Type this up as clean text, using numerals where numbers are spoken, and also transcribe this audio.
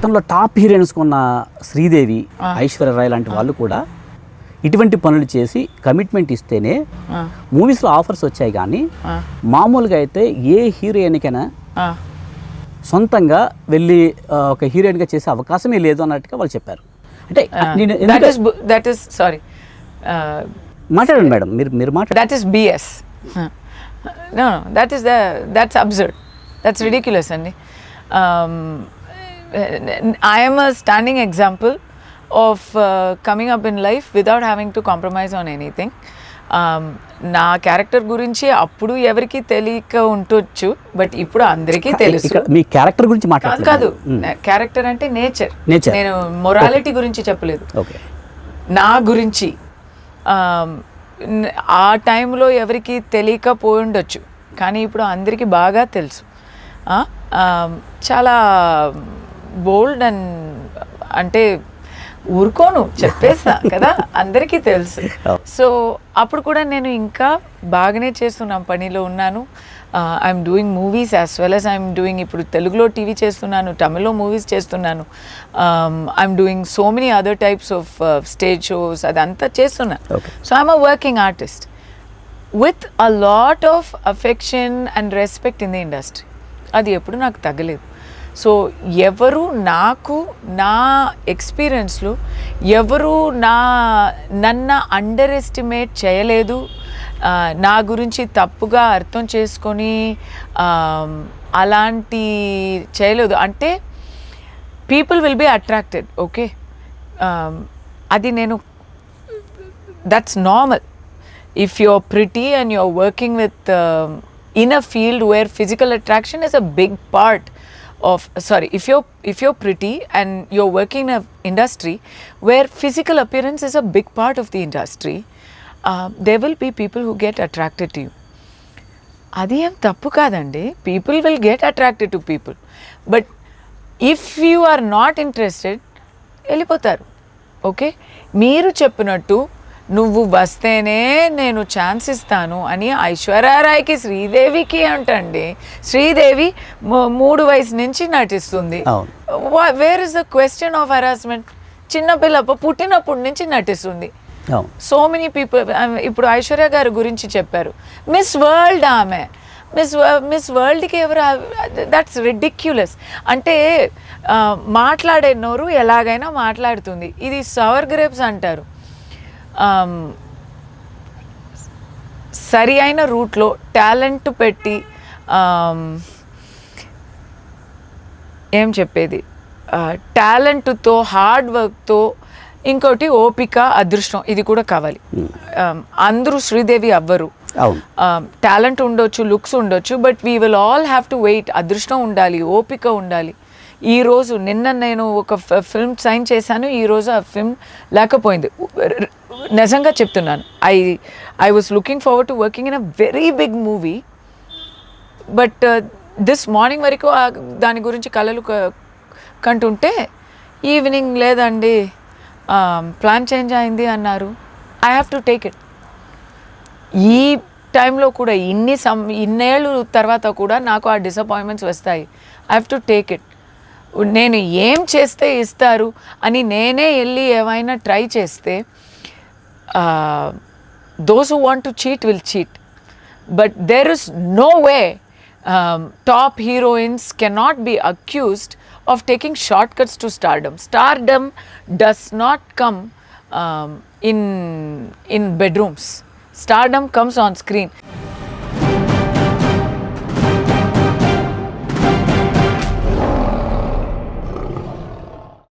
గతంలో top heroines కొన్న శ్రీదేవి, ఐశ్వర్య రాయ్ లాంటి వాళ్ళు కూడా ఇటువంటి పనులు చేసి కమిట్మెంట్ ఇస్తేనే మూవీస్లో ఆఫర్స్ వచ్చాయి. కానీ మామూలుగా అయితే ఏ హీరోయిన్కైనా సొంతంగా వెళ్ళి ఒక హీరోయిన్గా చేసే అవకాశమే లేదు అన్నట్టుగా వాళ్ళు చెప్పారు. అంటే మాట్లాడండి మేడం, మీరు మాట్లాడండి. That is BS. No, that's absurd. That's ridiculous అండి. I am a standing example of coming up in life without having to compromise on anything. నా క్యారెక్టర్ గురించి అప్పుడు ఎవరికి తెలియక ఉండొచ్చు, బట్ ఇప్పుడు అందరికీ తెలుసు. మీ క్యారెక్టర్ గురించి మాట్లాడలేదు కాదు, క్యారెక్టర్ అంటే నేచర్. నేను మొరాలిటీ గురించి చెప్పలేదు, నా గురించి. ఆ టైంలో ఎవరికి తెలియకపోయి ఉండొచ్చు, కానీ ఇప్పుడు అందరికీ బాగా తెలుసు. చాలా బోల్డ్ అండ్ అంటే ఊరుకోను, చెప్పేస్తా కదా, అందరికీ తెలుసు. సో అప్పుడు కూడా నేను ఇంకా బాగానే చేస్తున్నాం, పనిలో ఉన్నాను. I'm doing movies as well as I'm doing, ఇప్పుడు తెలుగులో టీవీ చేస్తున్నాను, తమిళ్లో మూవీస్ చేస్తున్నాను. I'm doing so many other types of stage shows, అదంతా చేస్తున్నాను. So I'm a working artist with a lot of affection and respect in the industry. అది ఎప్పుడు నాకు తగ్గలేదు. సో ఎవరు నాకు నా ఎక్స్పీరియన్స్లో ఎవరు నన్ను అండర్ ఎస్టిమేట్ చేయలేదు, నా గురించి తప్పుగా అర్థం చేసుకొని అలాంటి చేయలేదు. అంటే people will be attracted, okay, అది నేను, that's normal. If you are pretty and you are working with in a field where physical attraction is a big part of, sorry, if you're pretty and you're working in an industry where physical appearance is a big part of the industry, there will be people who get attracted to you. Adi em tappu kadandi, people will get attracted to people, but if you are not interested, వెళ్ళిపోతారు. Okay, మీరు చెప్పినట్టు నువ్వు వస్తేనే నేను chance ఇస్తాను అని ఐశ్వర్యరాయ్కి, శ్రీదేవికి అంటండి. శ్రీదేవి 3 వయసు నుంచి నటిస్తుంది. Where is the question of harassment? చిన్నపిల్ల పుట్టినప్పటి నుంచి నటిస్తుంది. So many people. ఇప్పుడు ఐశ్వర్య గారి గురించి చెప్పారు, మిస్ వరల్డ్ ఆమె. మిస్ వరల్డ్కి ఎవరు? That's ridiculous. అంటే మాట్లాడే నోరు ఎలాగైనా మాట్లాడుతుంది. ఇది సవర్ గ్రేప్స్ అంటారు. సరి అయిన రూట్లో టాలెంట్ పెట్టి, ఏం చెప్పేది, టాలెంట్తో, హార్డ్ వర్క్తో, ఇంకోటి ఓపిక, అదృష్టం, ఇది కూడా కావాలి. అందరూ శ్రీదేవి అవ్వరు. టాలెంట్ ఉండొచ్చు, లుక్స్ ఉండొచ్చు, but we will all have to wait. అదృష్టం ఉండాలి, ఓపిక ఉండాలి. ఈరోజు నిన్న నేను ఒక ఫిల్మ్ సైన్ చేశాను, ఈరోజు ఆ ఫిల్మ్ లేకపోయింది. నిజంగా చెప్తున్నాను. I was looking forward to working in a very big movie, but this morning వరకు దాని గురించి కలలు కంటుంటే ఈవినింగ్ లేదండి, ప్లాన్ చేంజ్ అయింది అన్నారు. I have to take it. ఈ టైంలో కూడా ఇన్నేళ్ళు తర్వాత కూడా నాకు ఆ డిసప్పాయింట్మెంట్స్ వస్తాయి. I have to take it. నేను ఏం చేస్తే ఇస్తారు అని నేనే వెళ్ళి ఏమైనా ట్రై చేస్తే, those who want to cheat will cheat, but there is no way top heroines cannot be accused of taking shortcuts to stardom. Stardom does not come in bedrooms. Stardom comes on screen.